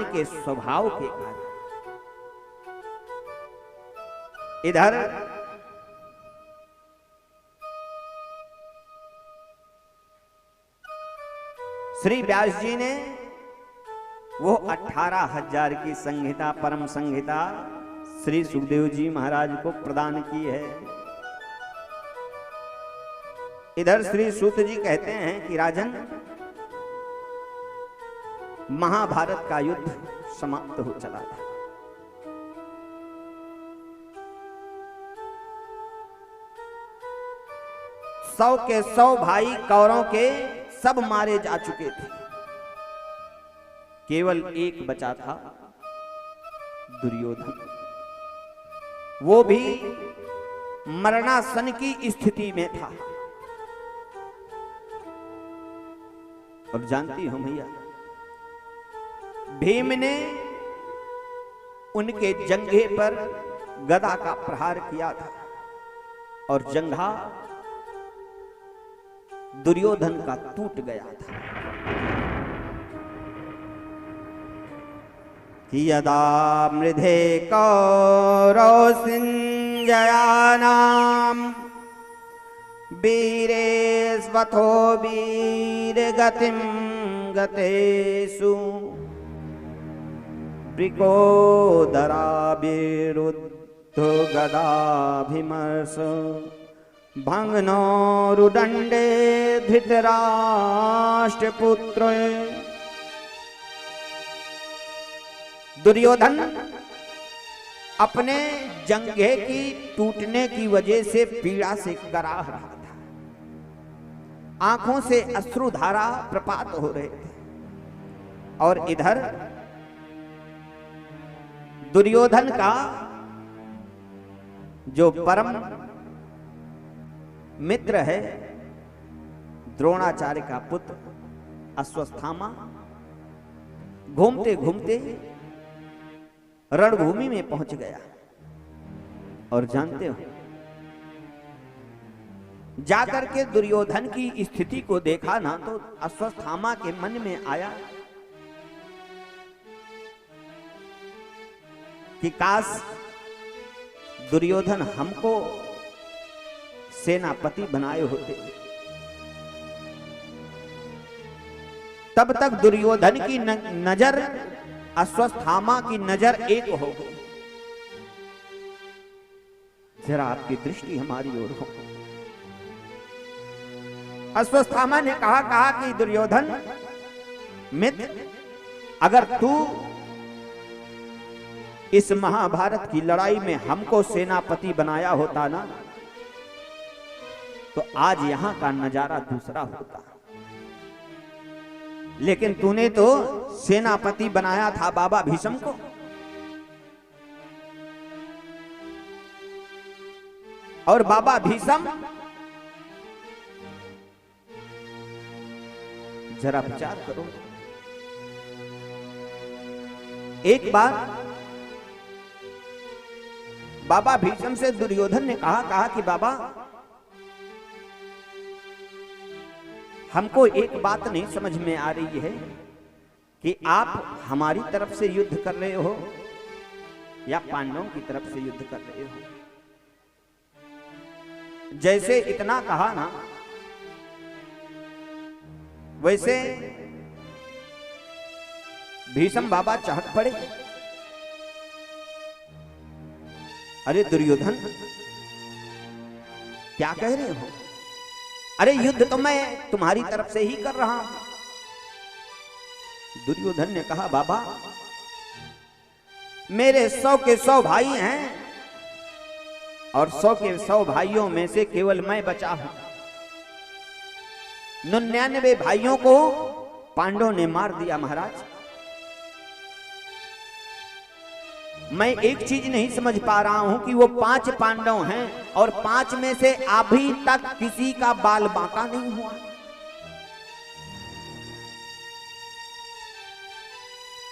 के स्वभाव के कारण इधर श्री व्यास जी ने वो 18,000 की संहिता, परम संहिता श्री सुखदेव जी महाराज को प्रदान की है। इधर श्री सूत जी कहते हैं कि राजन, महाभारत का युद्ध समाप्त हो चला था। सौ के 100 भाई कौरवों के सब मारे जा चुके थे, केवल एक बचा था, दुर्योधन। वो भी मरणासन की स्थिति में था। और जानती हो भैया, भीम ने उनके जंघे पर गदा का प्रहार किया था और जंघा दुर्योधन का टूट गया था। कि यदा मृधे कौरव सिंजयानाम वीरेस्वथो वीर गतिम गतेषु वृकोदराभिरुद्ध गदाभिमर्श भंगनोरुदंडे धृतराष्ट्रपुत्र। दुर्योधन अपने जंघे की टूटने की वजह से पीड़ा से कराह रहा था। आंखों से अश्रुधारा प्रपात हो रहे थे। और इधर दुर्योधन का जो परम मित्र है, द्रोणाचार्य का पुत्र अश्वत्थामा, घूमते घूमते रणभूमि में पहुंच गया। और जानते हो, जाकर के दुर्योधन की स्थिति को देखा ना, तो अश्वत्थामा के मन में आया कि काश दुर्योधन हमको सेनापति बनाए होते। तब तक दुर्योधन की नजर अश्वत्थामा की नजर एक हो गई। जरा आपकी दृष्टि हमारी ओर हो। अश्वत्थामा ने कहा कि दुर्योधन मित्र, अगर तू इस महाभारत की लड़ाई में हमको सेनापति बनाया होता ना, तो आज यहां का नजारा दूसरा होता। लेकिन तूने तो सेनापति बनाया था बाबा भीष्म को। और बाबा भीष्म, जरा विचार करो, एक बार बाबा भीष्म से दुर्योधन ने कहा कि बाबा, हमको एक बात नहीं समझ में आ रही है कि आप हमारी तरफ से युद्ध कर रहे हो या पांडवों की तरफ से युद्ध कर रहे हो। जैसे इतना कहा ना, वैसे भीष्म बाबा चहक पड़े। अरे दुर्योधन, क्या कह रहे हो? अरे युद्ध तो मैं तुम्हारी तरफ से ही कर रहा हूं। दुर्योधन ने कहा, बाबा मेरे 100 के 100 भाई हैं और 100 के 100 भाइयों में से केवल मैं बचा हूं। 99 भाइयों को पांडवों ने मार दिया महाराज। मैं एक चीज नहीं समझ पा रहा हूं कि वो 5 पांडव हैं और 5 में से अभी तक किसी का बाल बांका नहीं हुआ।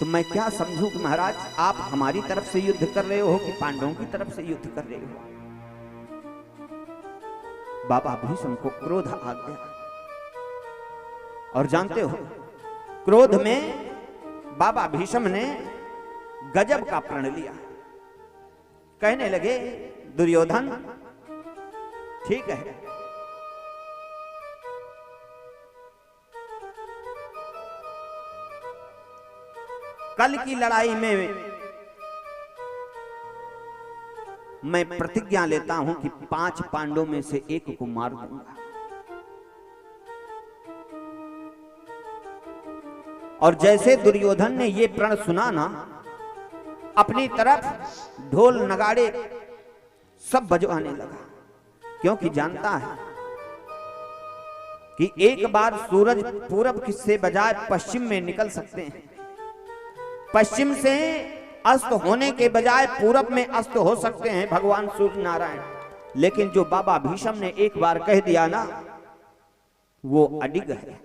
तो मैं क्या समझूं कि महाराज आप हमारी तरफ से युद्ध कर रहे हो कि पांडवों की तरफ से युद्ध कर रहे हो। बाबा भीष्म को क्रोध आ गया। और जानते हो, क्रोध में बाबा भीष्म ने गजब का प्रण लिया। कहने लगे दुर्योधन ठीक है, कल की लड़ाई में मैं प्रतिज्ञा लेता हूं कि 5 पांडवों में से एक को मार दूंगा। और जैसे दुर्योधन ने ये प्रण सुना ना, अपनी तरफ ढोल नगाड़े सब बजवाने लगा, क्योंकि जानता है कि एक बार सूरज पूरब से बजाय पश्चिम में निकल सकते हैं, पश्चिम से अस्त होने के बजाय पूरब में अस्त हो सकते हैं भगवान सूर्य नारायण। लेकिन जो बाबा भीष्म ने एक बार कह दिया ना, वो अडिग है।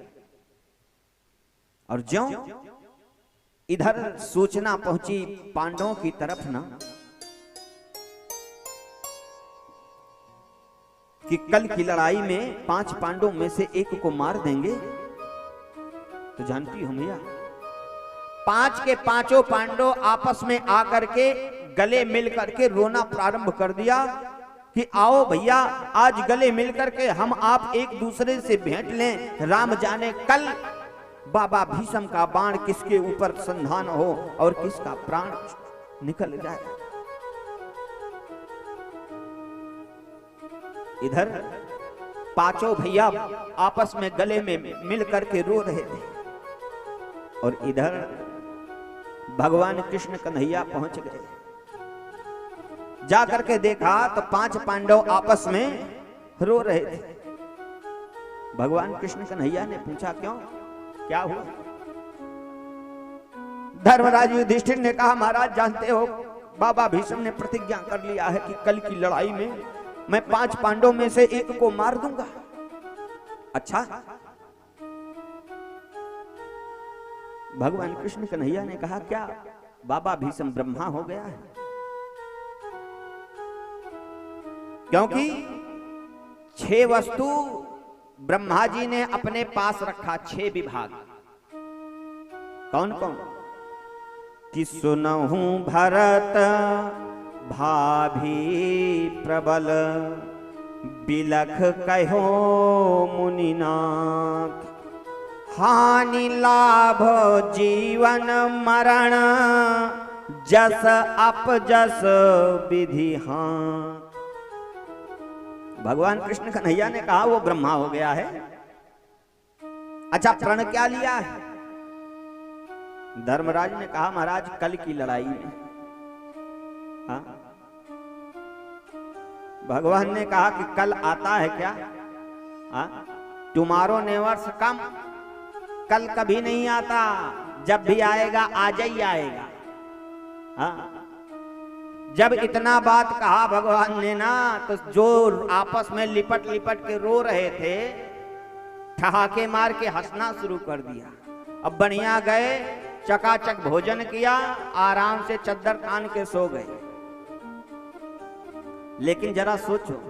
और ज्यों इधर सूचना पहुंची पांडवों की तरफ ना कि कल की लड़ाई में 5 पांडवों में से एक को मार देंगे, तो जानती हो मैया, 5 के 5 पांडव आपस में आकर के गले मिल करके रोना प्रारंभ कर दिया कि आओ भैया, आज गले मिल करके हम आप एक दूसरे से भेंट लें। राम जाने कल बाबा भीष्म का बाण किसके ऊपर संधान हो और किसका प्राण निकल जाए। इधर 5 भैया आपस में गले में मिल करके रो रहे थे, और इधर भगवान कृष्ण कन्हैया पहुंच गए। जाकर के देखा तो 5 पांडव आपस में रो रहे थे। भगवान कृष्ण कन्हैया ने पूछा क्यों, क्या हुआ? धर्मराज युधिष्ठिर ने कहा महाराज जानते हो बाबा भीष्म ने प्रतिज्ञा कर लिया है कि कल की लड़ाई में मैं 5 पांडवों में से एक को मार दूंगा। अच्छा, भगवान कृष्ण कन्हैया ने कहा क्या बाबा भीष्म ब्रह्मा हो गया है? क्योंकि 6 वस्तु ब्रह्मा जी ने अपने पास रखा, 6 विभाग। कौन कौन? कि सुनहु भरत भाभी प्रबल, बिलख कहो मुनिनाथ, हानि लाभ जीवन मरण, जस अपजस विधि हाथ। भगवान कृष्ण कन्हैया ने कहा वो ब्रह्मा हो गया है। अच्छा, प्रण क्या लिया है? धर्मराज ने कहा महाराज कल की लड़ाई में। हाँ? भगवान ने कहा कि कल आता है क्या? हाँ? टुमारो नेवर्स कम, कल कभी नहीं आता, जब भी आएगा आज ही आएगा। हाँ? जब इतना बात कहा भगवान ने ना, तो जो आपस में लिपट लिपट के रो रहे थे, ठहाके मार के हंसना शुरू कर दिया। अब बढ़िया गए, चकाचक भोजन किया, आराम से चद्दर तान के सो गए। लेकिन जरा सोचो,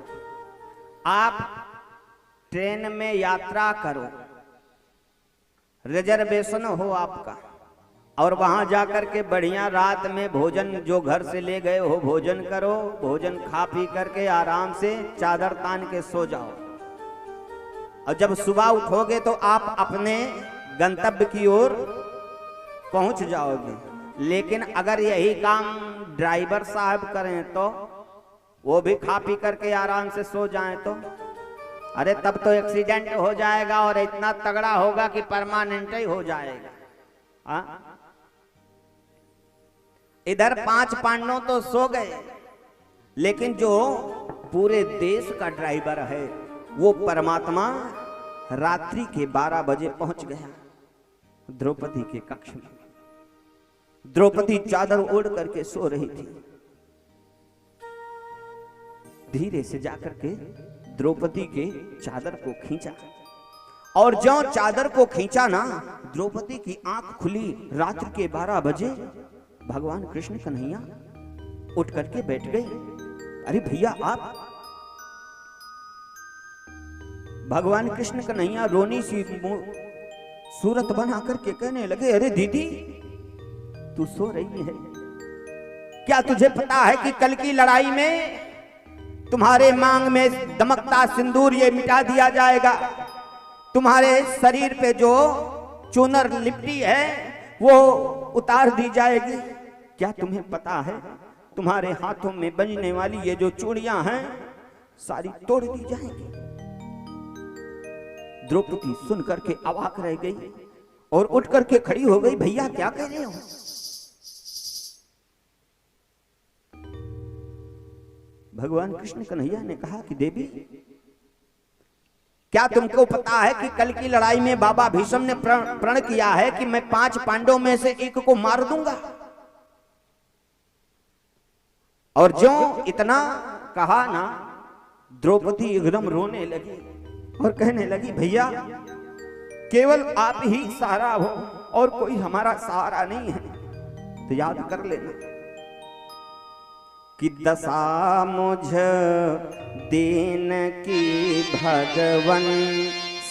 आप ट्रेन में यात्रा करो, रिजर्वेशन हो आपका, और वहां जाकर के बढ़िया रात में भोजन जो घर से ले गए हो भोजन करो, भोजन खा पी करके आराम से चादर तान के सो जाओ, और जब सुबह उठोगे तो आप अपने गंतव्य की ओर पहुंच जाओगे। लेकिन अगर यही काम ड्राइवर साहब करें तो वो भी खा पी करके आराम से सो जाएं तो, अरे तब तो एक्सीडेंट हो जाएगा, और इतना तगड़ा होगा कि परमानेंट ही हो जाएगा। हाँ? इधर 5 पांडव तो सो गए, लेकिन जो पूरे देश का ड्राइवर है वो परमात्मा रात्रि के 12 बजे पहुंच गया द्रौपदी के कक्ष में। द्रौपदी चादर ओढ़ करके सो रही थी। धीरे से जाकर के द्रौपदी के चादर को खींचा, और जो चादर को खींचा ना, द्रौपदी की आंख खुली। रात्रि के 12 बजे भगवान कृष्ण कन्हैया उठ करके बैठ गए। अरे भैया आप? भगवान कृष्ण कन्हैया रोनी सी सूरत बना करके कहने लगे, अरे दीदी तू सो रही है? क्या तुझे पता है कि कल की लड़ाई में तुम्हारे मांग में दमकता सिंदूर ये मिटा दिया जाएगा, तुम्हारे शरीर पे जो चूनर लिपटी है वो उतार दी जाएगी। क्या तुम्हें पता है तुम्हारे हाथों में बजने वाली ये जो चूड़ियां हैं सारी तोड़ दी जाएंगी। द्रौपदी सुन करके अवाक रह गई और उठ करके खड़ी हो गई। भैया क्या कह रहे हो? भगवान कृष्ण कन्हैया ने कहा कि देवी, क्या तुमको पता है कि कल की लड़ाई में बाबा भीष्म ने प्रण किया है कि मैं 5 पांडवों में से एक को मार दूंगा। और जो इतना कहा ना, द्रौपदी एकदम रोने लगी और कहने लगी, भैया केवल आप ही सहारा हो और कोई हमारा सहारा नहीं है। तो याद कर लेना कि दशा मुझ दीन की भगवन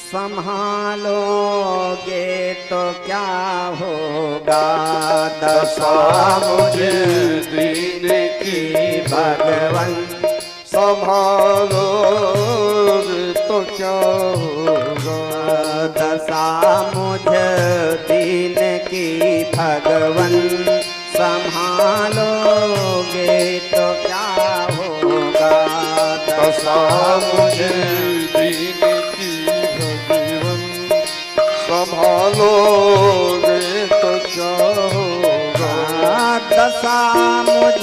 संभालोगे तो क्या होगा। दशा मुझ दीन की भगवन संभालोगे तो क्या होगा। दशा मुझ दीन की भगवन संभालोगे तो क्या होगा। दशा मुझे दीन की भगवन संभालोगे तो क्या होगा। दशा मुझ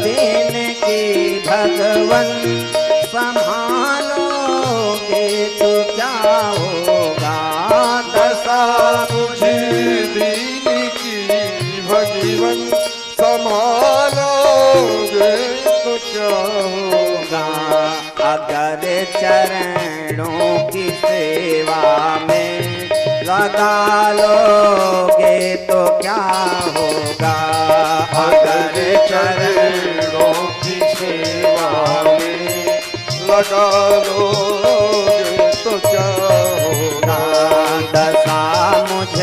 दीन की भगवन संभालोगे तो क्या होगा। दशा मुझे दीन की भगवन संभालोगे तो क्या होगा। अगर चरणों की सेवा में लगा लोगे तो क्या होगा। अगर चरणों की सेवा में लगा लोगे तो क्या होगा। दशा मुझ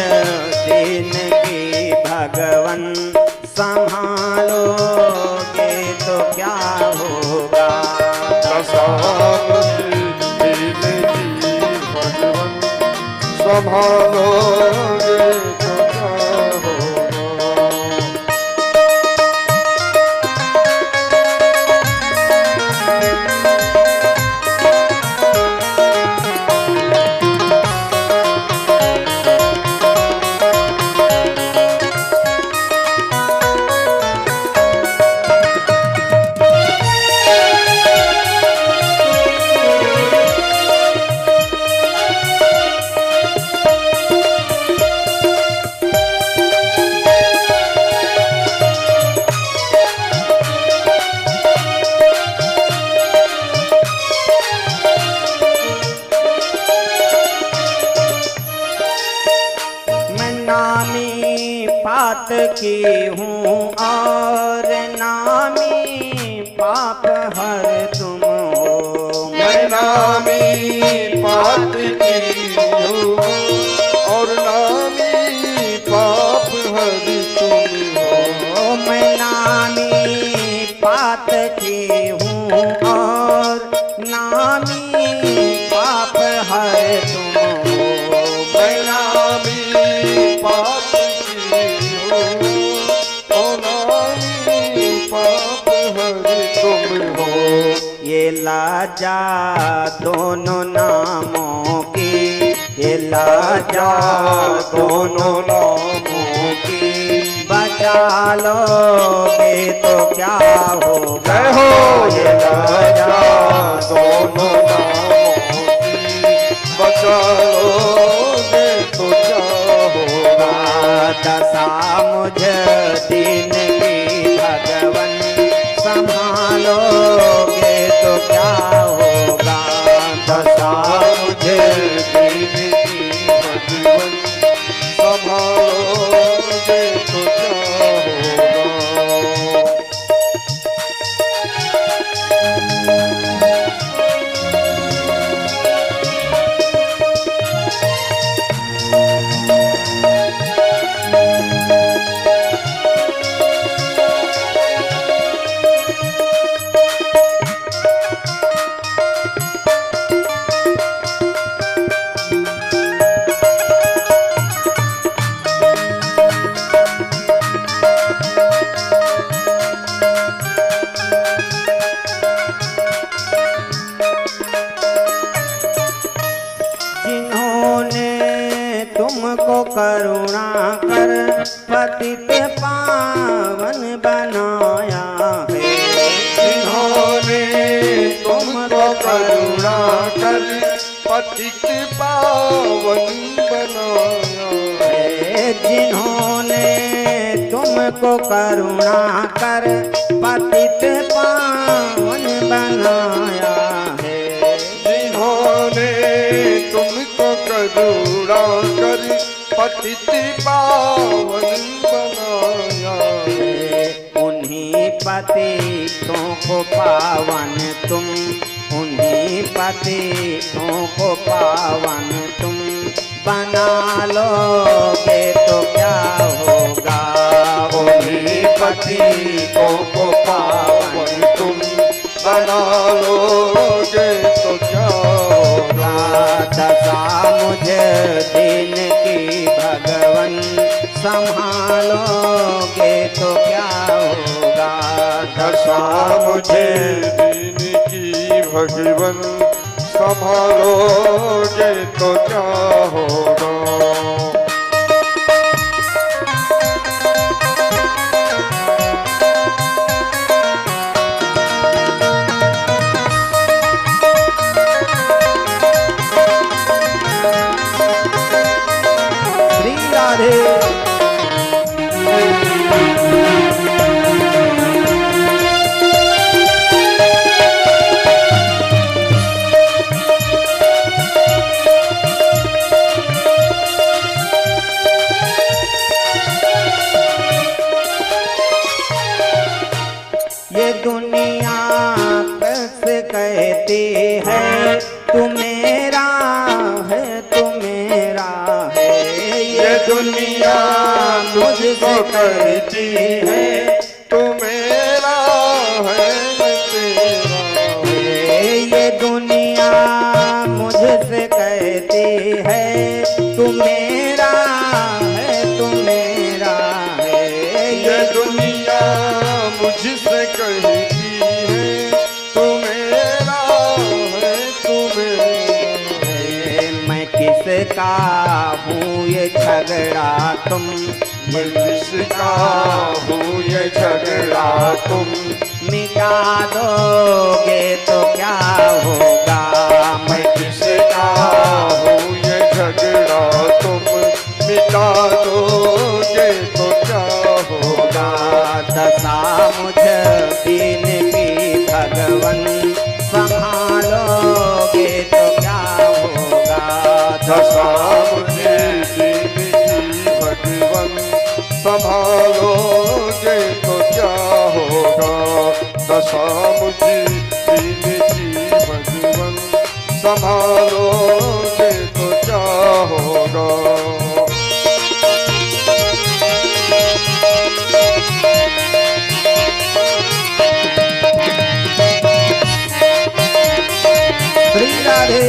दीन की भगवन संभालोगे तो क्या होगा। दशा मुझे दीन की भगवन संभालोगे तो क्या होगा। पाप की हूँ और नामी पाप हर तुम हो। मैं नामी पाप की हूँ और नामी पाप हर तुम हो। मैं नामी पाप की हूँ और नामी पाप हर तुम हो। मैं नामी पाप ये लाजा दोनों नामों की, ये लाजा दोनों नामों की बचा लोगे तो क्या होगा। ये लाजा दोनों नामों की बचा लोगे तो क्या होगा। दशा मुझ दीन की भगवन संभालोगे तो क्या होगा। दशा मुझे दीन की भगवन संभालोगे तो क्या होगा। पावन बनाया है। जिन्होंने तुमको करुणा कर पतित पावन बनाया है। जिन्होंने तुमको करुणा कर पतित पावन बनाया है। जिन्होंने तुमको करुणा कर पतित पावन बनाया है। उन्हीं पतितों को पावन तुम, उन्हीं पतितों को पावन तुम बना लोगे तो क्या होगा। उन्हीं पतितों को पावन तुम बना लोगे तो क्या होगा। दशा मुझे दिन की भगवन संभालोगे तो क्या होगा। दशा मुझे दीन की भगवन संभालोगे तो क्या होगा। श्री राधे। ये दुनिया कैसे कहती है तू मेरा है, तू मेरा है। ये दुनिया मुझको कहती है तू मेरा है मैं तेरा है। ये दुनिया मुझसे कहती है तू मेरा है, तू मेरा है। ये दुनिया मुझसे कहती है तू मेरा है तू मेरा है। मैं किसका हूँ ये झगड़ा तुम, मैं किसका हूँ ये झगड़ा तुम मिटा दोगे तो क्या होगा। मैं किसका हूँ ये झगड़ा तुम मिटा दोगे तो क्या होगा। दशा मुझे दीन की भगवन संभालोगे तो क्या होगा। दशा मुझे दीन की भगवन संभालोगे तो क्या होगा। दशा मुझे दीन की भगवन संभालोगे तो क्या होगा। श्री राधे।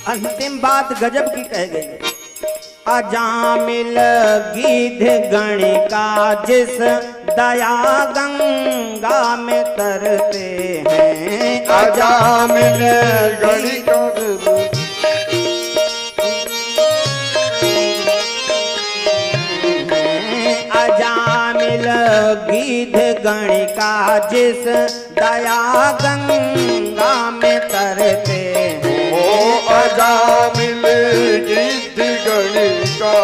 अंतिम बात गजब की कह गई। अजामिल गीध गणिका जिस दया गंगा में तरते हैं। अजामिल गणिका अजामिल गीध गणिका जिस दया गंगा में तरते हैं। ओ अजामिल गीत गणिका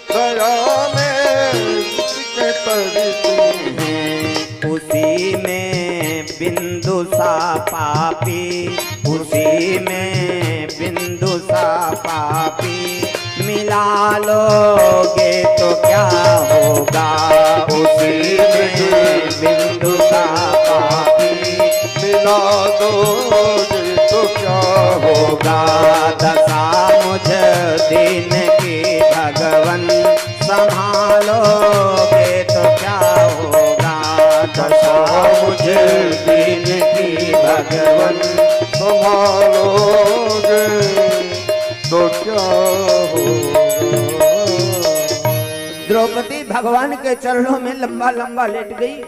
दया में उसके तरते हैं। उसी में बिंदु सा पापी, उसी में बिंदु सा पापी मिला लोगे तो क्या होगा। उसी में बिंदु सा पापी मिला दोगे तो क्या होगा। दशा मुझ दिन की भगवन संभालोगे तो क्या होगा। दशा मुझ दिन की भगवन संभालोगे तो क्या होगा। द्रौपदी भगवान के चरणों में लंबा लंबा लेट गई।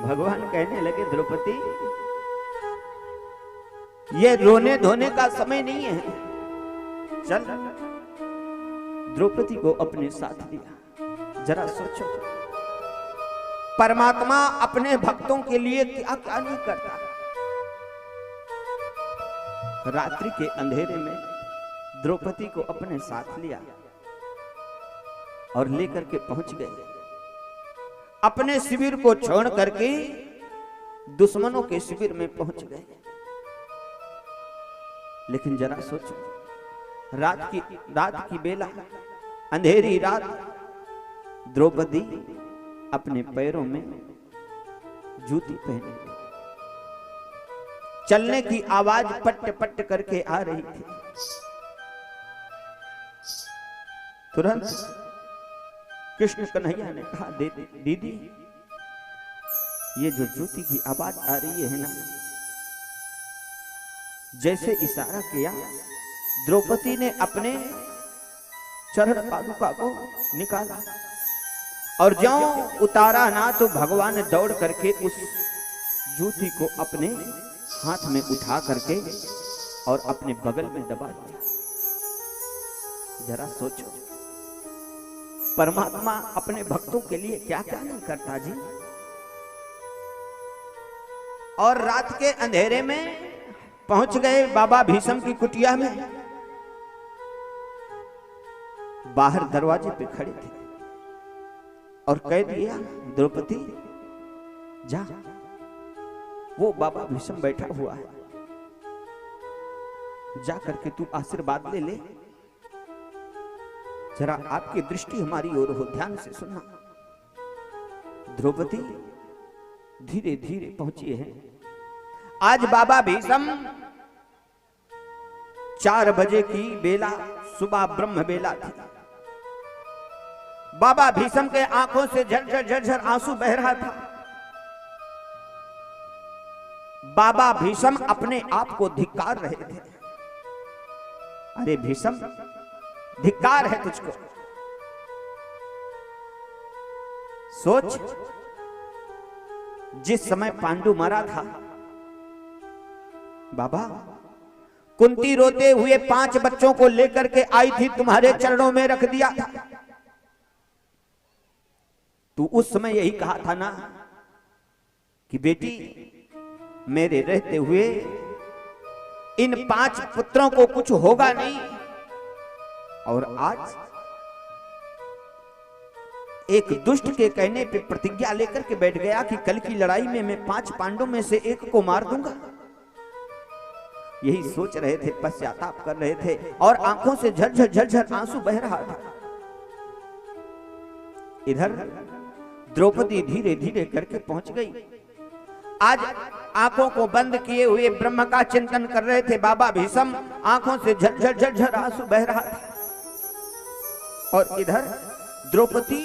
भगवान कहने लगे, द्रौपदी ये रोने धोने का समय नहीं है, चल। द्रौपदी को अपने साथ लिया। जरा सोचो, परमात्मा अपने भक्तों के लिए क्या क्या नहीं करता। रात्रि के अंधेरे में द्रौपदी को अपने साथ लिया और लेकर के पहुंच गए। अपने शिविर को छोड़ करके दुश्मनों के शिविर में पहुंच गए। लेकिन जरा सोचो, रात की बेला, अंधेरी रात, द्रौपदी अपने पैरों में जूती पहने, चलने की आवाज पट पट करके आ रही थी। तुरंत कृष्ण कन्हैया ने कहा, दीदी ये जो जूती की आवाज आ रही है ना, जैसे इशारा किया, द्रौपदी ने अपने चरण पादुका को निकाला और ज्यों उतारा ना तो भगवान दौड़ करके उस जूती को अपने हाथ में उठा करके और अपने बगल में दबा दिया। जरा सोचो, परमात्मा अपने भक्तों के लिए क्या क्या नहीं करता जी। और रात के अंधेरे में पहुंच गए बाबा भीष्म की कुटिया में। बाहर दरवाजे पे खड़े थे और कह दिया, द्रौपदी जा, वो बाबा भीष्म बैठा हुआ है, जा करके तू आशीर्वाद ले ले। जरा आपकी दृष्टि हमारी ओर हो, ध्यान से सुनना। द्रौपदी धीरे धीरे पहुंची है। आज बाबा भीष्म 4 बजे की बेला, सुबह ब्रह्म बेला थी। बाबा भीष्म के आंखों से झरझर झरझर आंसू बह रहा था। बाबा भीष्म अपने आप को धिक्कार रहे थे। अरे भीष्म, धिक्कार है तुझको। सोच, जिस समय पांडु मरा था, बाबा कुंती रोते हुए 5 बच्चों को लेकर के आई थी, तुम्हारे चरणों में रख दिया था। तू उस समय यही कहा था ना कि बेटी, मेरे रहते हुए इन 5 पुत्रों को कुछ होगा नहीं। और आज एक दुष्ट के कहने पे प्रतिज्ञा लेकर के बैठ गया कि कल की लड़ाई में मैं 5 पांडवों में से एक को मार दूंगा। यही सोच रहे थे, पश्चाताप कर रहे थे और आंखों से झरझर झरझर आंसू बह रहा था। इधर द्रौपदी धीरे धीरे करके पहुंच गई। आज आंखों को बंद किए हुए ब्रह्म का चिंतन कर रहे थे बाबा भीष्म, आंखों से झरझर झरझर आंसू बह रहा था। और इधर द्रौपदी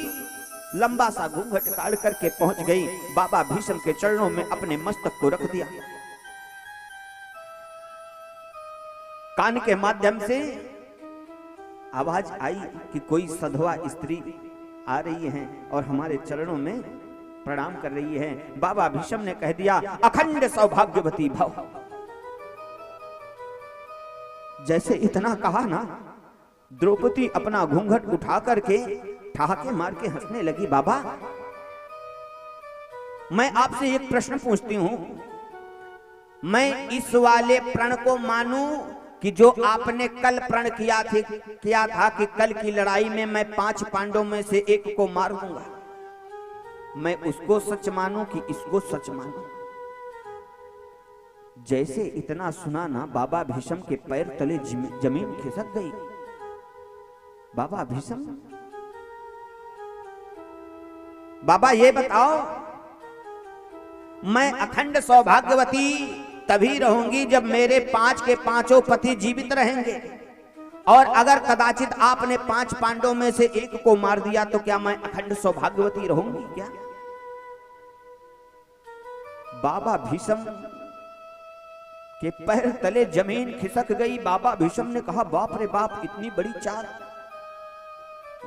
लंबा सा घूंघट काट करके पहुंच गई। बाबा भीष्म के चरणों में अपने मस्तक को रख दिया। कान के माध्यम से आवाज आई कि कोई सधवा स्त्री आ रही है और हमारे चरणों में प्रणाम कर रही है। बाबा भीष्म ने कह दिया, अखंड सौभाग्यवती भव। जैसे इतना कहा ना, द्रौपदी अपना घूंघट उठा करके ठहाके मार के हंसने लगी। बाबा, मैं आपसे एक प्रश्न पूछती हूं, मैं इस वाले प्रण को मानूं कि जो आपने कल प्रण किया था कि कल की लड़ाई में मैं 5 पांडवों में से एक को मार दूंगा, मैं उसको सच मानूं कि इसको सच मानूं? जैसे इतना सुना ना, बाबा भीष्म के पैर तले जमीन खिसक गई। बाबा भीष्म, बाबा ये बताओ, मैं अखंड सौभाग्यवती तभी रहूंगी जब मेरे 5 के 5 पति जीवित रहेंगे, और अगर कदाचित आपने 5 पांडवों में से एक को मार दिया तो क्या मैं अखंड सौभाग्यवती रहूंगी क्या? बाबा भीष्म के पैर तले जमीन खिसक गई। बाबा भीष्म ने कहा, बाप रे बाप, इतनी बड़ी चाल।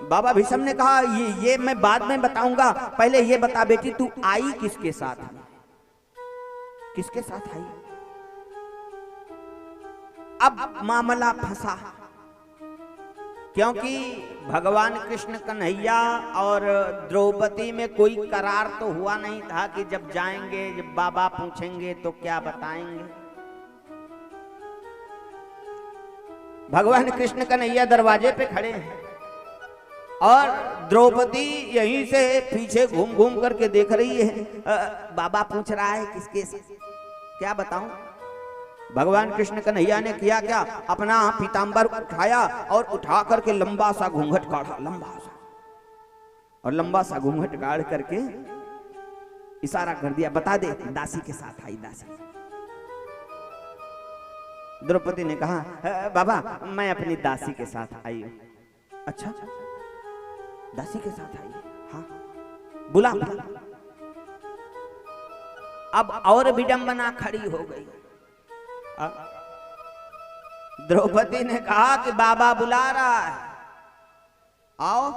बाबा भीष्म ने कहा ये मैं बाद में बताऊंगा, पहले ये बता बेटी तू आई किसके साथ, किसके साथ आई? अब मामला फंसा, क्योंकि भगवान कृष्ण कन्हैया और द्रौपदी में कोई करार तो हुआ नहीं था कि जब जाएंगे, जब बाबा पूछेंगे तो क्या बताएंगे। भगवान कृष्ण कन्हैया दरवाजे पे खड़े हैं और द्रौपदी यहीं से पीछे घूम घूम करके देख रही है। बाबा पूछ रहा है किसके साथ, क्या बताऊं? भगवान कृष्ण कन्हैया ने किया क्या, अपना पीतांबर उठाया और उठा करके लंबा सा घूंघट काढ़ा, लंबा सा, और लंबा सा घूंघट काढ़ करके इशारा कर दिया, बता दे दासी के साथ आई, दासी। द्रौपदी ने कहा बाबा मैं अपनी दासी के साथ आई हूं। अच्छा दासी के साथ आई है, हाँ बुला। अब और विडंबना खड़ी हो गई। द्रौपदी ने कहा कि बाबा बुला रहा है, आओ।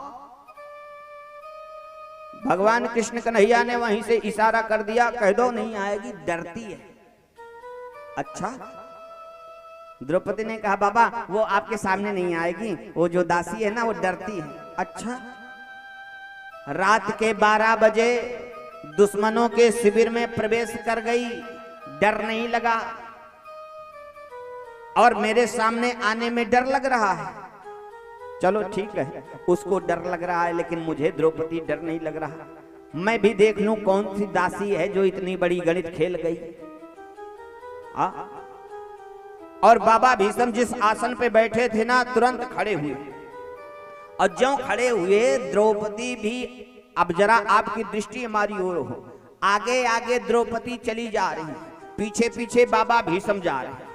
भगवान कृष्ण कन्हैया ने वहीं से इशारा कर दिया, कह दो नहीं आएगी, डरती है। अच्छा, द्रौपदी ने कहा बाबा वो आपके सामने नहीं आएगी, वो जो दासी है ना वो डरती है। अच्छा, रात के 12 बजे दुश्मनों के शिविर में प्रवेश कर गई, डर नहीं लगा, और मेरे सामने आने में डर लग रहा है। चलो ठीक है, उसको डर लग रहा है, लेकिन मुझे द्रौपदी डर नहीं लग रहा। मैं भी देख लूं कौन सी दासी है जो इतनी बड़ी गणित खेल गई। और बाबा भीष्म जिस आसन पे बैठे थे ना, तुरंत खड़े हुए, और ज्यों खड़े हुए द्रौपदी भी, अब जरा आपकी दृष्टि हमारी ओर हो, आगे आगे द्रौपदी चली जा रही है, पीछे पीछे बाबा भीष्म जा रहे हैं।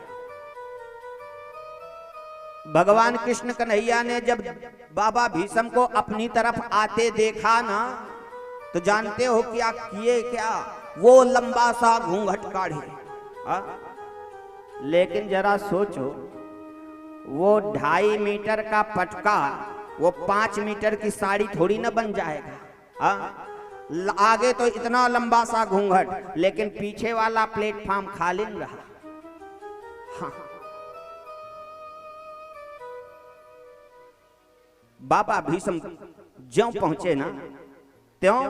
भगवान कृष्ण कन्हैया ने जब बाबा भीष्म को अपनी तरफ आते देखा ना, तो जानते हो क्या किए? क्या वो लंबा सा घूंघट काढ़े। लेकिन जरा सोचो, वो 2.5 मीटर का पटका, वो 5 मीटर की साड़ी थोड़ी ना बन जाएगा। आगे तो इतना लंबा सा घूंघट, लेकिन पीछे वाला प्लेटफॉर्म खाली रहा। हाँ, बाबा भीष्म ज्यों पहुंचे ना, त्यों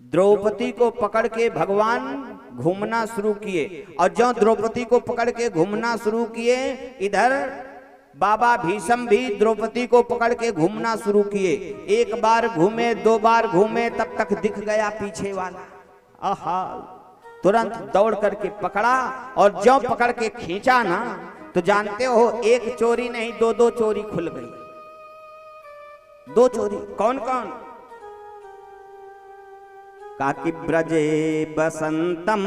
द्रौपदी को पकड़ के भगवान घूमना शुरू किए, और ज्यों द्रौपदी को पकड़ के घूमना शुरू किए, इधर बाबा भीष्म भी द्रौपदी को पकड़ के घूमना शुरू किए। 1 बार घूमे, 2 बार घूमे, तब तक दिख गया पीछे वाला। आहा, तुरंत दौड़ करके पकड़ा, और ज्यों पकड़ के खींचा ना, तो जानते हो एक चोरी नहीं 2-2 चोरी खुल गई। 2 चोरी। कौन कौन? काकि ब्रजे बसंतम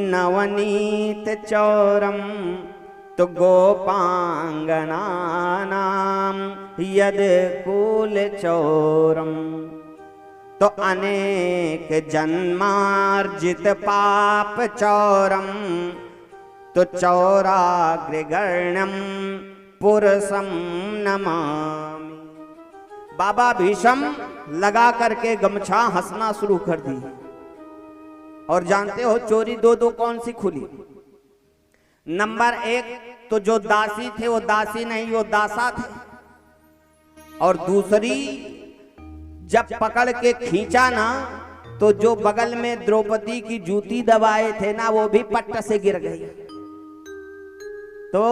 नवनीत चौरम, तो गोपांगनानाम यद कुल चौरम, तो अनेक जन्मार्जित पाप चौरम, तो चौराग्रगण्यम पुरुषम नमामि। बाबा भीष्म लगा करके गमछा हंसना शुरू कर दी। और जानते हो चोरी 2-2 कौन सी खुली? नंबर 1 तो जो दासी थे वो दासी नहीं, वो दासा थे। और दूसरी, जब पकड़ के खींचा ना, तो जो बगल में द्रौपदी की जूती दबाए थे ना, वो भी पट्ट से गिर गई। तो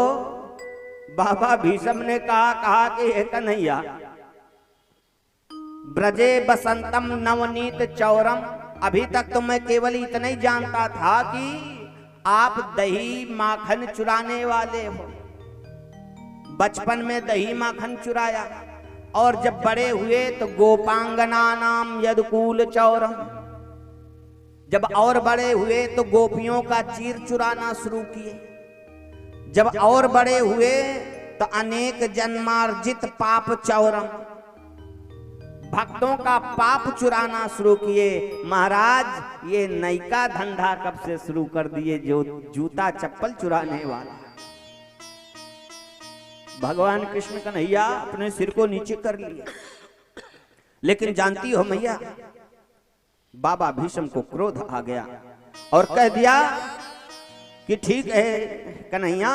बाबा भीष्म ने कहा कि हे कन्हैया, ब्रजे बसंतम नवनीत चौरम, अभी तक तो मैं केवल इतना ही जानता था कि आप दही माखन चुराने वाले हो। बचपन में दही माखन चुराया, और जब बड़े हुए तो गोपांगना नाम यदकुल चौरम, जब और बड़े हुए तो गोपियों का चीर चुराना शुरू किए, जब और बड़े हुए तो अनेक जन्मार्जित पाप चौरम, भक्तों का पाप चुराना शुरू किए। महाराज, ये नयका धंधा कब से शुरू कर दिए, जो जूता चप्पल चुराने वाला। भगवान कृष्ण कन्हैया अपने सिर को नीचे कर लिया। लेकिन जानती हो मैया, बाबा भीष्म को क्रोध आ गया और कह दिया कि ठीक है कन्हैया,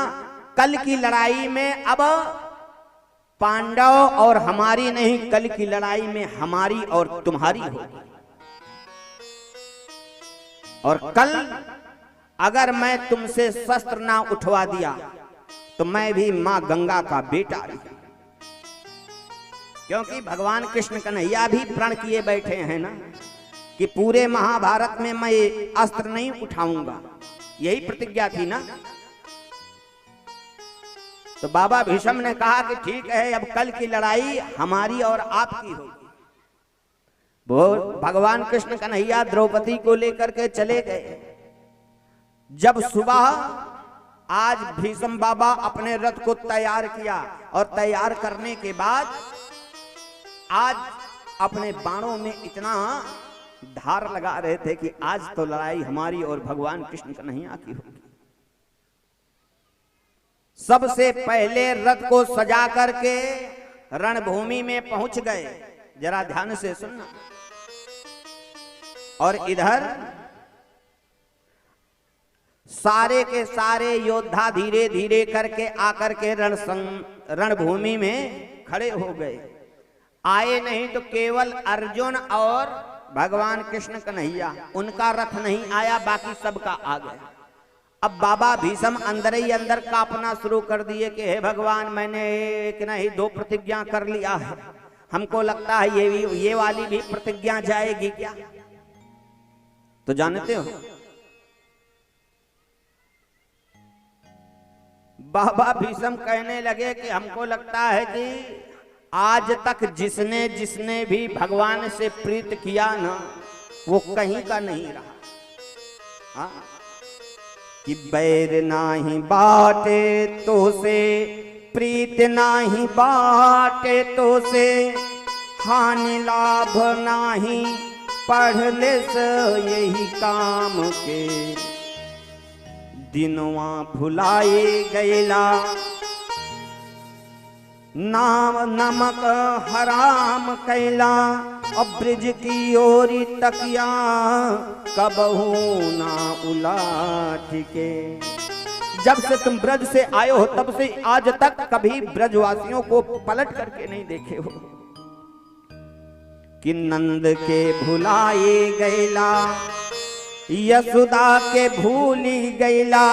कल की लड़ाई में अब पांडव और हमारी नहीं, कल की लड़ाई में हमारी और तुम्हारी होगी। और कल अगर मैं तुमसे शस्त्र ना उठवा दिया तो मैं भी मां गंगा का बेटा हूं। क्योंकि भगवान कृष्ण कन्हैया भी प्रण किए बैठे हैं ना कि पूरे महाभारत में मैं अस्त्र नहीं उठाऊंगा, यही प्रतिज्ञा थी ना। तो बाबा भीष्म ने कहा कि ठीक है, अब कल की लड़ाई हमारी और आपकी होगी। वो भगवान कृष्ण कन्हैया द्रौपदी को लेकर के चले गए। जब सुबह आज भीष्म बाबा अपने रथ को तैयार किया और तैयार करने के बाद आज अपने बाणों में इतना धार लगा रहे थे कि आज तो लड़ाई हमारी और भगवान कृष्ण कन्हैया की होगी। सबसे पहले रथ को सजा करके रणभूमि में पहुंच गए। जरा ध्यान से सुनना। और इधर सारे के सारे योद्धा धीरे धीरे करके आकर के रणभूमि में खड़े हो गए। आए नहीं तो केवल अर्जुन और भगवान कृष्ण कन्हैया, उनका रथ नहीं आया, बाकी सबका आ गया। अब बाबा भीष्म अंदर ही अंदर कांपना शुरू कर दिए कि हे भगवान, मैंने एक नहीं दो प्रतिज्ञा कर लिया है, हमको लगता है ये वाली भी प्रतिज्ञा जाएगी क्या। तो जानते हो बाबा भीष्म कहने लगे कि हमको लगता है कि आज तक जिसने जिसने भी भगवान से प्रीत किया ना, वो कहीं का नहीं रहा। हाँ? कि बैर नाही बाटे तो से, प्रीत नाही बाटे तो से, हानि लाभ नाही पढ़ ले यही काम के। दिनवा भुलाए गैला, नाम नमक हराम कैला, और ब्रिज की ओरी तकिया कबहू ना उलाट के। जब से तुम ब्रज से आए हो तब से आज तक कभी ब्रजवासियों को पलट करके नहीं देखे हो। कि नंद के भुलाए गैला, यशोदा के भूली गैला,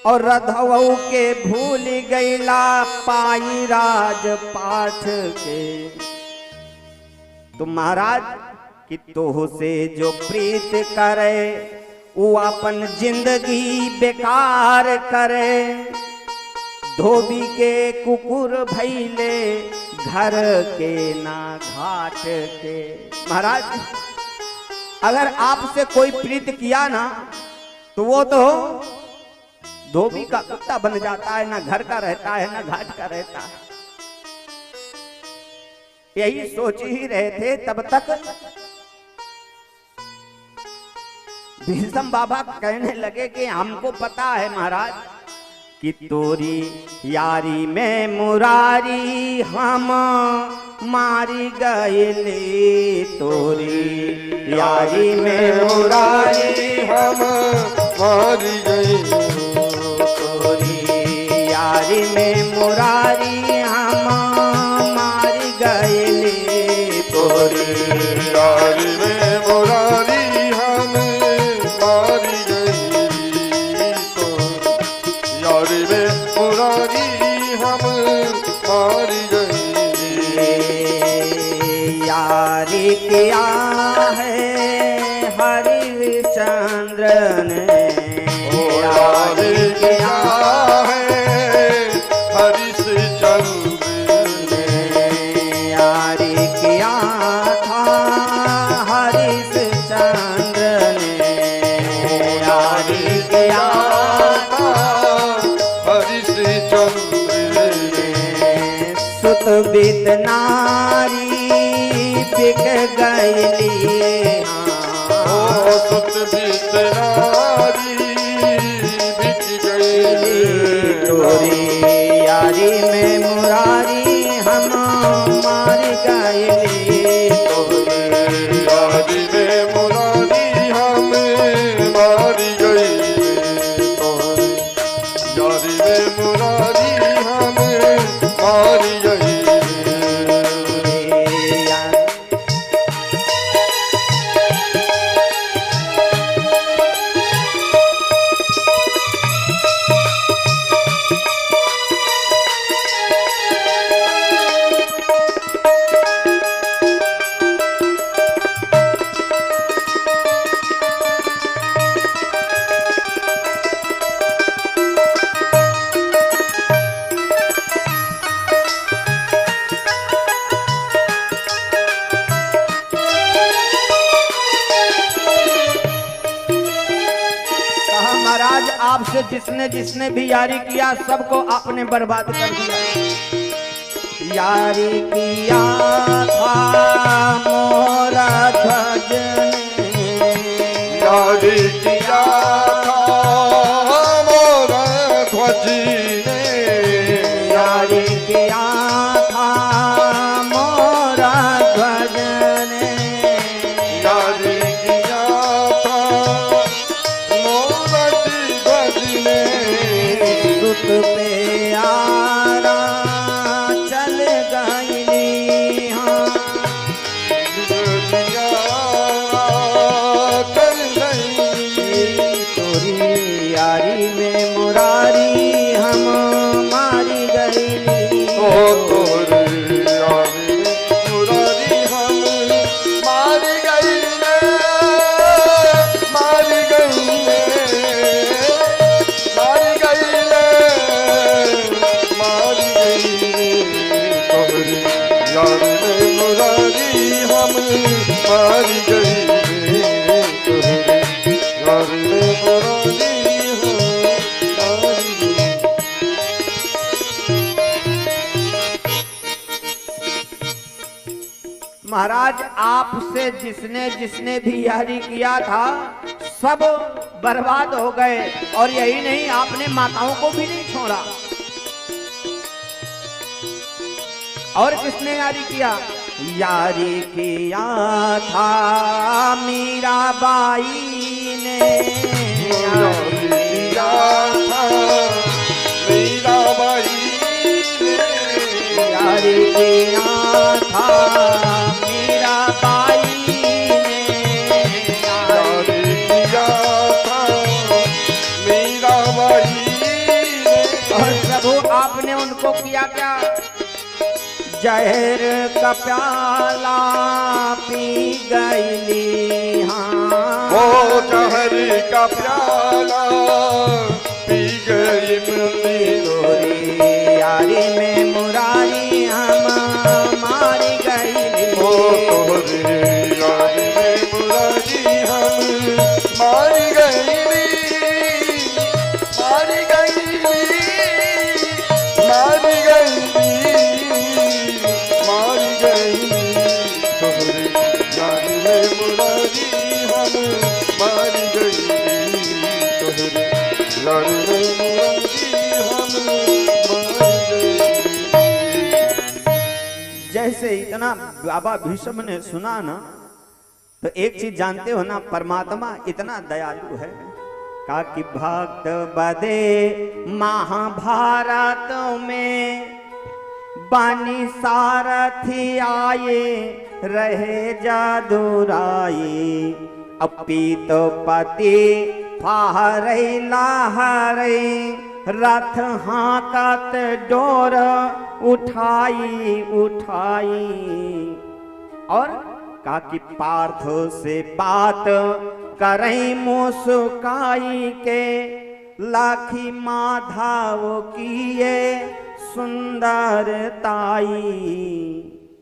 और रधवऊ के भूल गैला, पाई राज पाठ के। तो महाराज कि तोह से जो प्रीत करे, वो अपन जिंदगी बेकार करे। धोबी के कुकुर भैले, घर के ना घाट के। महाराज अगर आपसे कोई प्रीत किया ना, तो वो तो धोबी का कुत्ता बन जाता है, ना घर का रहता है ना घाट का रहता है। यही सोच ही रहे थे तब तक भीष्म बाबा कहने लगे कि हमको पता है महाराज कि तोरी यारी में मुरारी हम मारी गए। तोरी यारी में मुरारी हम मारी गई। यारी में मुरारी हम मारी गए। तोरी यारी में मुरारी हम मारी गई। तो यारी में मुरारी हम मारी गई। यारी किया है हरिश्चंद्र ने, यारी किया बित नारी बिक गईली। सुत बित नारी बिक गईली। तोरी तोरे यारी में मुरारी हम मारी गई रे तोरे यारी में मुरारी हम मारी गई रे। महाराज आपसे जिसने जिसने भी यारी किया सबको आपने बर्बाद कर दिया। यारी किया था मोरा ध्वज ने यारी किया था मोरा ध्वज ने यारी किया था मोरा ध्वज ने यारी किया था मोरा ध्वज ने दुख पे यारा चल गई हाँ दिया कर गई तोरी यारी में मुरारी हम मारी गई ओ तोरे यारी में मुरारी हम मार गई रे मार गई रे मार गई रे मार गई रे तोरे यारी में मुरारी हम मार गई रे तोरे यारी में मुरारी हम मार गई। महाराज आपसे जिसने जिसने भी यारी किया था सब बर्बाद हो गए और यही नहीं आपने माताओं को भी नहीं छोड़ा। और किसने यारी किया? यारी किया था मीराबाई ने यारी किया था मीराबाई ने यारी किया था मीराबाई ने यारी किया था मीराबाई ने और प्रभु आपने उनको किया क्या? जहर का प्याला पी गईली हाँ वो जहर का प्याला पी गई मिली तोरी यारी में मुरारी हम मारी गईली ओ तोरे यारी में मुरारी हम मारी गई मारी गई मारी गई मारी गई तोरे यारी में मुरारी हम मारी गई तोरे यारी में मुरारी हम मारी गई। जैसे इतना बाबा भीष्म ने सुना ना तो एक चीज जानते हो ना, परमात्मा इतना दयालु है का कि भक्त बदे महाभारत में बानी सारथी आए रहे जादुराई अपीत पति फाहरे लाहरे रथ हाकत डोर उठाई उठाई और का कि पार्थ से बात करई मुस्काई के लाखी माधव किए सुंदरताई।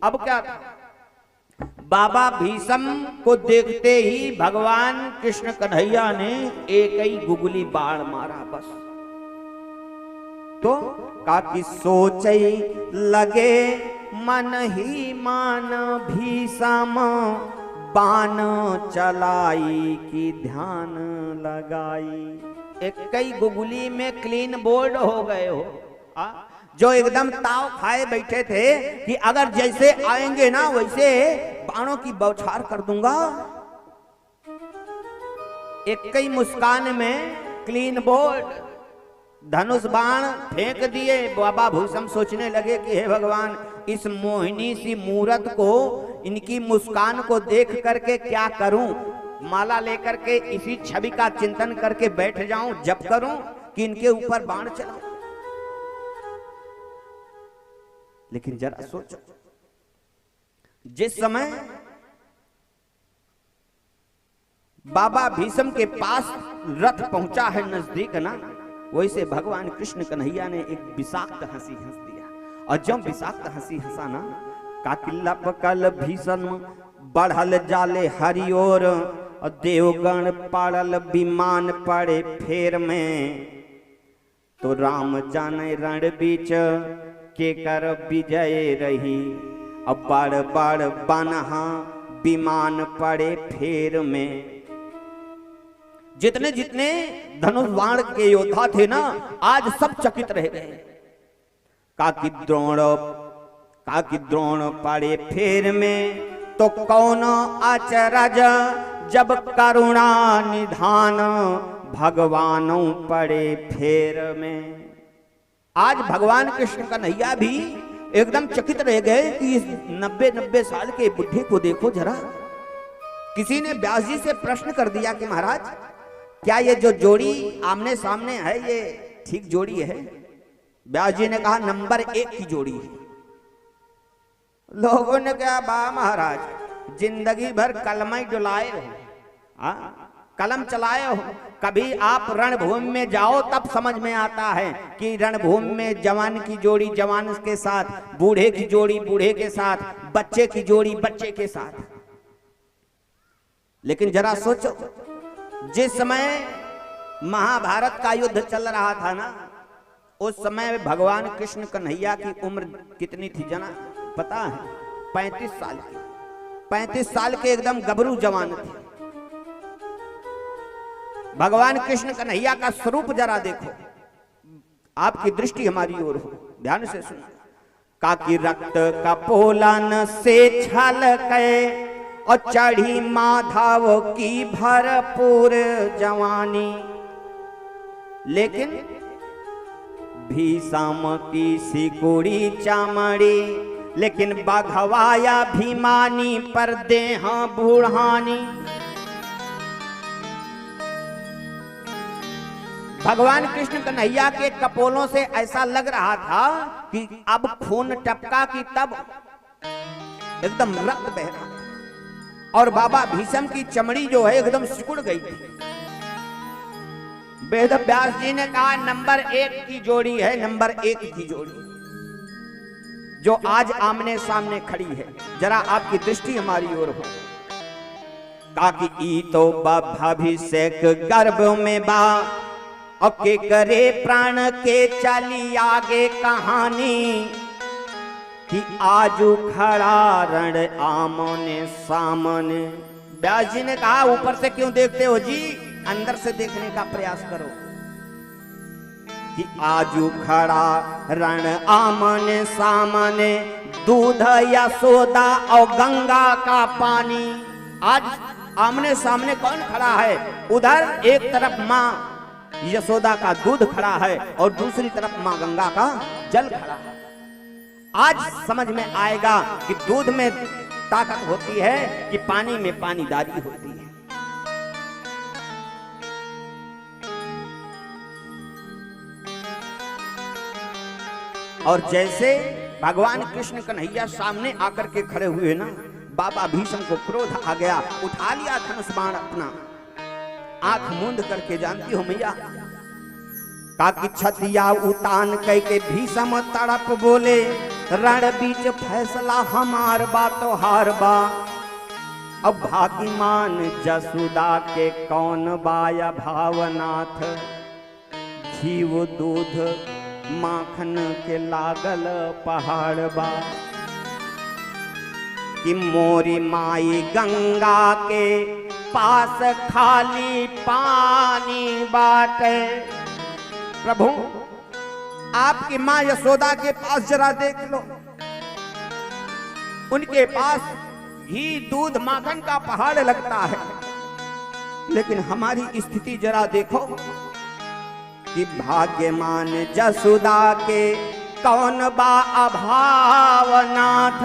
अब क्या था? बाबा भीष्म को देखते ही भगवान कृष्ण कन्हैया ने एक ही गुगली बाण मारा बस। तो काकी सोचे लगे मन ही मान भीष्म बाण चलाई की ध्यान लगाई। एक कई गुगली में क्लीन बोर्ड हो गए हो जो एकदम ताव खाए बैठे थे कि अगर जैसे आएंगे ना वैसे बाणों की बौछार कर दूंगा। एक ही मुस्कान में क्लीन बोर्ड धनुष बाण फेंक दिए। बाबा भीष्म सोचने लगे कि हे भगवान, इस मोहिनी सी मूरत को, इनकी मुस्कान को देख करके क्या करूं? माला लेकर के इसी छवि का चिंतन करके बैठ जाऊं, जप करूं कि इनके ऊपर बाण चलाऊं? लेकिन जरा सोचो, जिस समय बाबा भीष्म के पास रथ पहुंचा है नजदीक ना, वैसे भगवान कृष्ण कन्हैया ने एक विषाक्त हंसी हंस दिया। और जब विषाक्त हंसी हंसा ना, काकिल्ला पकल भीषण बढ़ल जाले हरिओर, और देवगण पड़ल विमान पड़े फेर में, तो राम जाने रण बीच के कर विजय रही, अब बड़ बड़ बनहा विमान पड़े फेर में। जितने जितने धनुष बाण के योद्धा थे ना, आज सब चकित रह गए। काकी द्रोण पड़े फेर में, तो कौन अचरज जब करुणा निधान, भगवानों पड़े फेर में। आज भगवान कृष्ण कन्हैया भी एकदम चकित रह गए कि इस 90 साल के बुढ़े को देखो जरा। किसी ने व्यास जी से प्रश्न कर दिया कि महाराज, क्या ये जो जोड़ी आमने सामने है ये ठीक जोड़ी है? व्यास जी ने कहा नंबर 1 की जोड़ी है। लोगों ने कहा बा महाराज, जिंदगी भर कलम ही डुलाए हो, कलम चलाए हो, कभी आप रणभूमि में जाओ तब समझ में आता है कि रणभूमि में जवान की जोड़ी जवान के साथ, बूढ़े की जोड़ी बूढ़े के साथ, बच्चे की जोड़ी बच्चे के साथ। लेकिन जरा सोचो, जिस समय महाभारत का युद्ध चल रहा था ना, उस समय भगवान कृष्ण कन्हैया की उम्र कितनी थी जना पता है? 35 साल की। 35 साल के एकदम गबरू जवान थे। भगवान कृष्ण कन्हैया का स्वरूप जरा देखो, आपकी दृष्टि हमारी ओर हो, ध्यान से सुनो। काकी रक्त कपोलन से छलके, और चढ़ी माधव की भरपूर जवानी, लेकिन भीष्म की सिकुड़ी चमड़ी, लेकिन बघवाया भीमानी पर देह बूढ़ानी। भगवान कृष्ण कन्हैया के कपोलों से ऐसा लग रहा था कि अब खून टपका कि तब एकदम रक्त बह रहा, और बाबा भीष्म की चमड़ी जो है एकदम सिकुड़ गई थी। वेद व्यास जी ने कहा नंबर 1 की जोड़ी है, नंबर 1 की जोड़ी जो आज आमने सामने खड़ी है। जरा आपकी दृष्टि हमारी ओर हो। काकी ई तो भाभिषेक गर्भ में बा, और के करे प्राण के चली आगे कहानी, कि आजू खड़ा रण आमने सामने। व्यास जी ने कहा ऊपर से क्यों देखते हो जी, अंदर से देखने का प्रयास करो। कि आजू खड़ा रण आमने सामने, दूध यशोदा और गंगा का पानी। आज आमने सामने कौन खड़ा है? उधर एक तरफ माँ यशोदा का दूध खड़ा है और दूसरी तरफ माँ गंगा का जल खड़ा है। आज समझ में आएगा कि दूध में ताकत होती है कि पानी में पानीदारी होती है। और जैसे भगवान कृष्ण कन्हैया सामने आकर के खड़े हुए ना, बाबा भीष्म को क्रोध आ गया, उठा लिया धनुष बाण अपना, आंख मूंद करके जानती हो मैया, काकी छतिया उतान कह के भीष्म तड़प बोले, रण बीच फैसला हमार बा तो हार बा। अब भाग्यमान जसुदा के कौन बाया भावनाथ, घीव दूध माखन के लागल पहाड़ बा। कि मोरी माई गंगा के पास खाली पानी बाटे। प्रभु आपकी मां यशोदा के पास जरा देख लो, उनके पास घी दूध माखन का पहाड़ लगता है, लेकिन हमारी स्थिति जरा देखो कि भाग्यमान जसुदा के कौन बा अभावनाथ,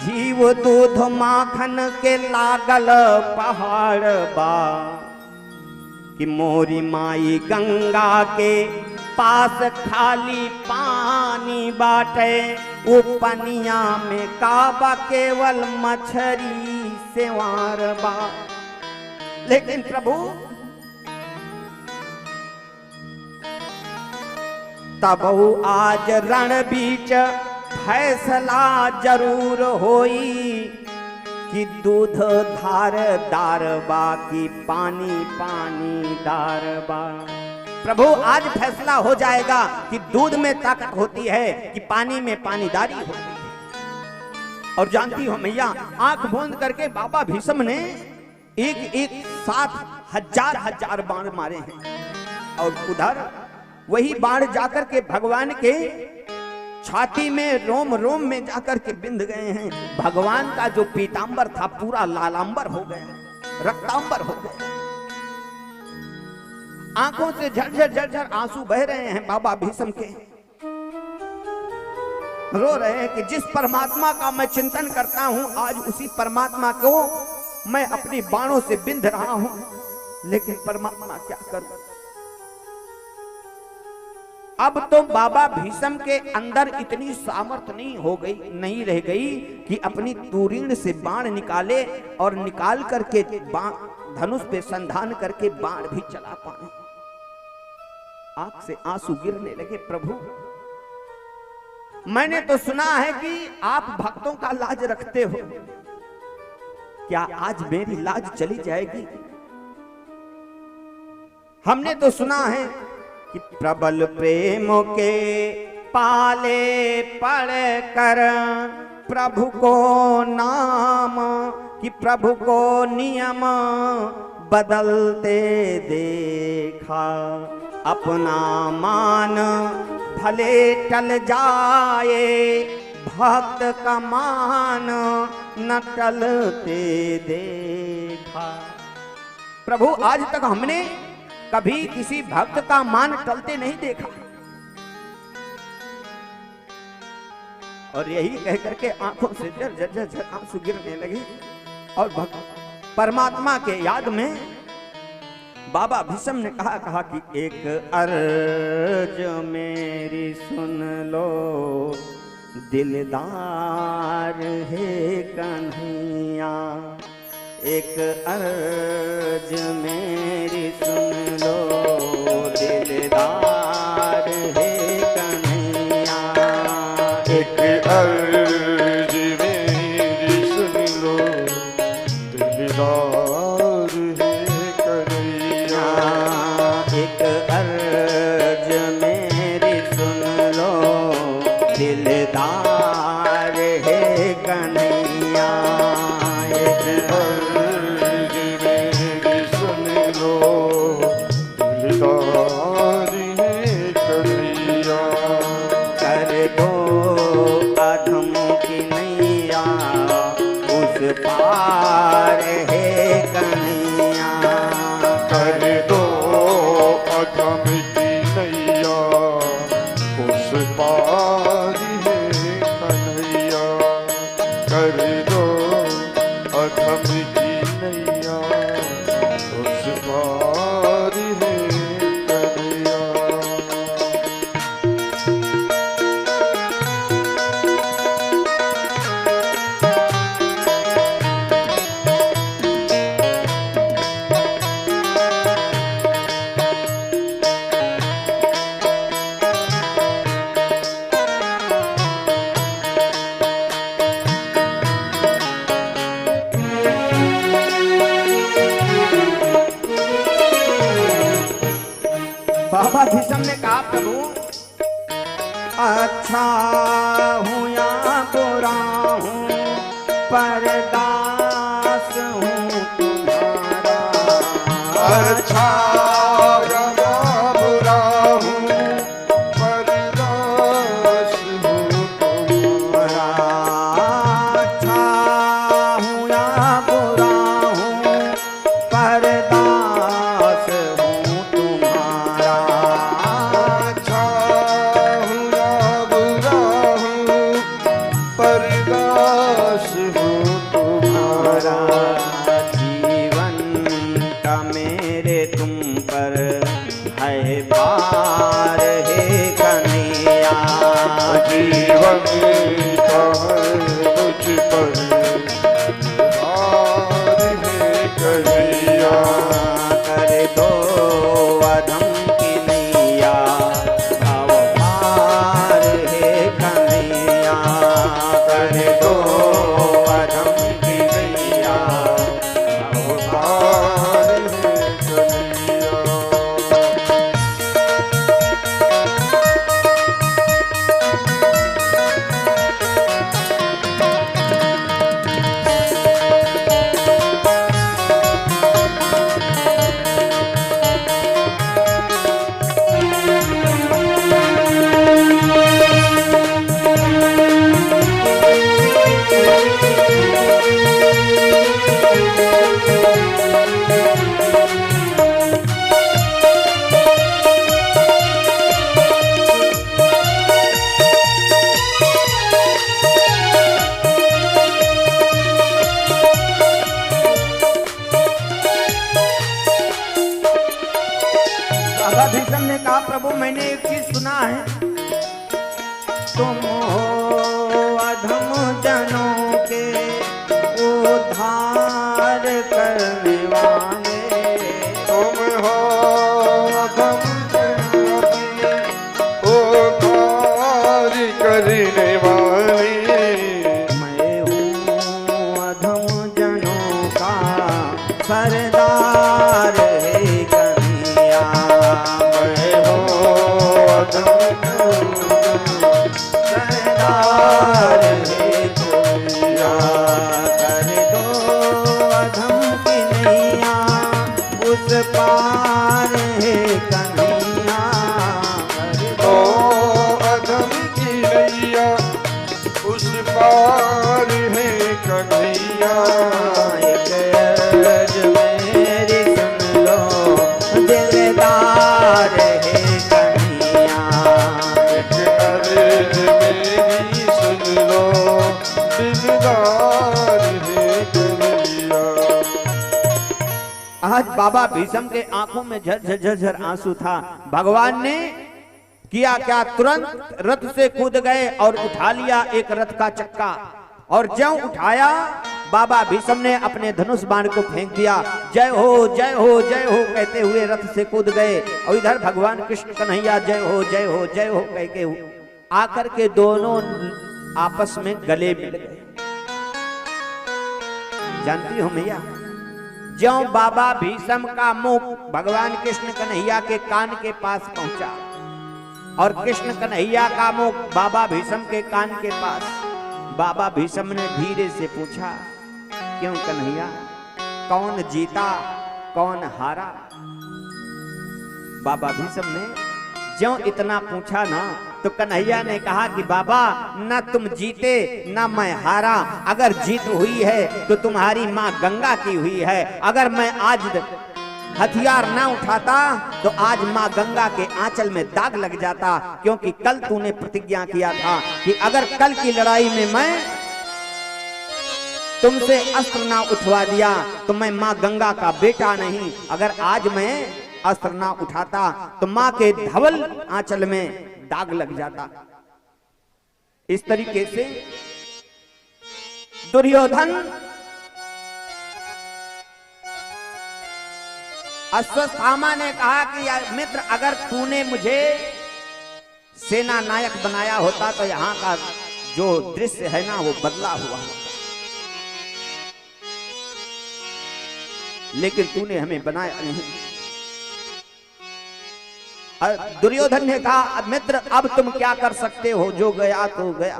जीव दूध माखन के लागल पहाड़ बा, कि मोरी माई गंगा के पास खाली पानी बाटे, वो पनिया में काबा केवल मछरी सेवार बा। लेकिन प्रभु तब आज रण बीच फैसला जरूर होई, कि दूध धार दार बा की पानी पानी दार बा। प्रभु आज फैसला हो जाएगा कि दूध में ताकत होती है कि पानी में पानीदारी होती है। और जानती हो मैया, आंख बंद करके बाबा भीष्म ने एक साथ हजार बाण मारे हैं, और उधर वही बाण जाकर के भगवान के छाती में रोम रोम में जाकर के बिंध गए हैं। भगवान का जो पीतांबर था पूरा लालांबर हो गया, रक्तांबर हो गया। आंखों से झरझर आंसू बह रहे हैं बाबा भीष्म के। रो रहे हैं कि जिस परमात्मा का मैं चिंतन करता हूं, आज उसी परमात्मा को मैं अपनी बाणों से बिंध रहा हूं, लेकिन परमात्मा क्या करूं। अब तो बाबा भीष्म के अंदर इतनी सामर्थ्य नहीं रह गई कि अपनी तूरीण से बाण निकाले और निकाल करके धनुष पे संधान करके बाण भी चला पाए। आंख से आंसू गिरने लगे। प्रभु, मैंने तो सुना है कि आप भक्तों का लाज रखते हो, क्या आज मेरी लाज चली जाएगी। हमने तो सुना है कि प्रबल प्रेम के पाले पढ़ कर प्रभु को नाम, कि प्रभु को नियम बदलते देखा, अपना मान भले टल जाए, भक्त का मान न टलते देखा। प्रभु, आज तक हमने कभी किसी भक्त का मान टलते नहीं देखा। और यही कह करके आंखों से झर आंसू गिरने लगे। और परमात्मा के याद में बाबा भीष्म ने कहा कि एक अर्ज मेरी सुन लो, दिलदार है कन्हैया, एक अर्ज मेरी सुन लो, दिलदार है कन्हैया, एक अर्ज मेरी सुन लो, दिलदार है कन्हैया, एक अर्ज मेरी सुन लो, दिलदार है कन्हैया, एक पार है कन्हैया, कर दो अधम की नैया, उस पार है कन्हैया, कर दो अधम की नैया, उस पार है कन्हैया। बाबा भीष्म ने कहा, प्रभु अच्छा हूँ या बुरा हूँ, पर दास हूँ तुम्हारा, अच्छा या बुरा हूँ, पर दास हूँ तुम्हारा, अच्छा हूँ बाबा भीषम ने कहा प्रभु मैंने एक चीज सुना है, तुम हो अधम जनों के उद्धार करने वाले, तुम हो अधम जनों के उद्धार करने वाले। मैं हूँ अधम जनों का सरदार है कन्हैया, मैं हो अधम सरदार है कन्हैया, कर दो अधम की नैया उस पार है कन्हैया, कर तो अधम की नैया उस पार है कन्हैया। एक अर्ज मेरी सुन लो दिलदार है कन्हैया, एक अर्ज मेरी सुन लो दिलदार है कन्हैया। आज बाबा भीषम के आंखों में झर झर झर आंसू था। भगवान ने किया क्या, तुरंत रथ से कूद गए और उठा लिया एक रथ का चक्का, और ज्यों उठाया बाबा भीषम ने अपने धनुष बाण को फेंक दिया। जय हो जय हो जय हो कहते हुए रथ से कूद गए, और इधर भगवान कृष्ण कन्हैया जय हो जय हो जय हो कह के आकर के दोनों आपस में गले मिल गए। जानती हो मैया, ज्यों बाबा भीषम का मुख भगवान कृष्ण कन्हैया के कान के पास पहुंचा, और कृष्ण कन्हैया का मुख बाबा भीषम के कान के पास, बाबा भीषम ने धीरे से पूछा, क्यों कन्हैया, कौन जीता कौन हारा? बाबा भीषम ने ज्यों इतना पूछा ना, तो कन्हैया ने कहा कि बाबा न तुम जीते न मैं हारा, अगर जीत हुई है तो तुम्हारी माँ गंगा की हुई है, अगर मैं आज हथियार ना उठाता तो आज माँ गंगा के आंचल में दाग लग जाता, क्योंकि कल तूने प्रतिज्ञा किया था कि अगर कल की लड़ाई में मैं तुमसे अस्त्र ना उठवा दिया तो मैं माँ गंगा का बेटा नहीं, अगर आज मैं अस्त्र ना उठाता तो माँ के धवल आंचल में दाग लग जाता। इस तरीके से दुर्योधन अश्वत्थामा ने कहा कि मित्र, अगर तूने मुझे सेना नायक बनाया होता तो यहाँ का जो दृश्य है ना वो बदला हुआ होता, लेकिन तूने हमें बनाया नहीं। दुर्योधन ने कहा मित्र अब तुम क्या कर सकते हो, जो गया तो गया।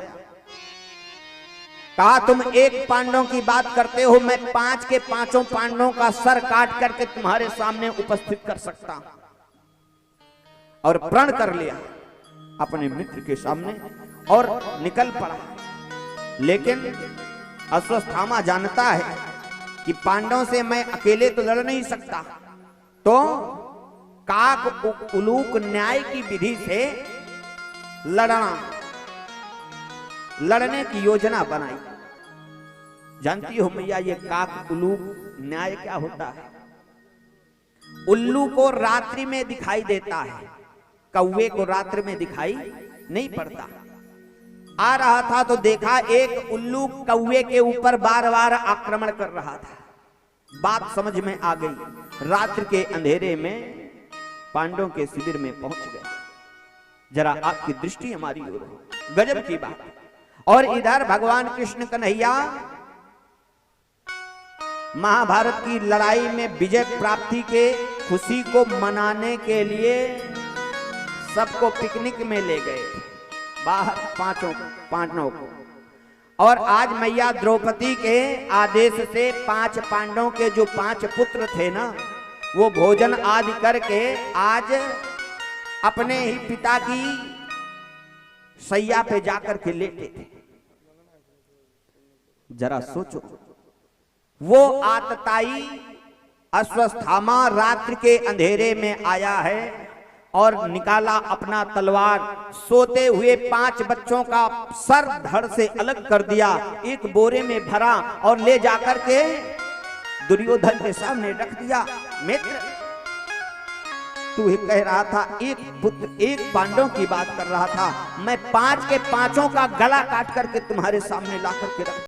कहा तुम एक पांडवों की बात करते हो, मैं 5 के 5 पांडवों का सर काट करके तुम्हारे सामने उपस्थित कर सकता हूं। और प्रण कर लिया अपने मित्र के सामने और निकल पड़ा। लेकिन अश्वत्थामा जानता है कि पांडवों से मैं अकेले तो लड़ नहीं सकता, तो काक उलूक न्याय की विधि से लड़ने की योजना बनाई। जानती हो मैया ये काक उलूक न्याय क्या होता है? उल्लू को रात्रि में दिखाई देता है, कौवे को रात्रि में दिखाई नहीं पड़ता। आ रहा था तो देखा एक उल्लू कौवे के ऊपर बार बार आक्रमण कर रहा था। बात समझ में आ गई। रात्रि के अंधेरे में पांडवों के शिविर में पहुंच गए। जरा आपकी दृष्टि हमारी ओर हो, गजब की बात। और इधर भगवान कृष्ण कन्हैया महाभारत की लड़ाई में विजय प्राप्ति के खुशी को मनाने के लिए सबको पिकनिक में ले गए बाहर, पांडवों को। और आज मैया द्रौपदी के आदेश से 5 पांडवों के जो 5 पुत्र थे ना, वो भोजन आदि करके आज अपने ही पिता की सैया पे जाकर के लेटे थे। जरा सोचो, वो आतताई अश्वत्थामा रात्रि के अंधेरे में आया है और निकाला अपना तलवार, सोते हुए 5 बच्चों का सर धड़ से अलग कर दिया, एक बोरे में भरा और ले जाकर के दुर्योधन के सामने रख दिया। मित्र, तू ही कह रहा था एक पुत्र एक पांडव की बात कर रहा था, मैं 5 के 5 का गला काट करके तुम्हारे सामने ला करके रख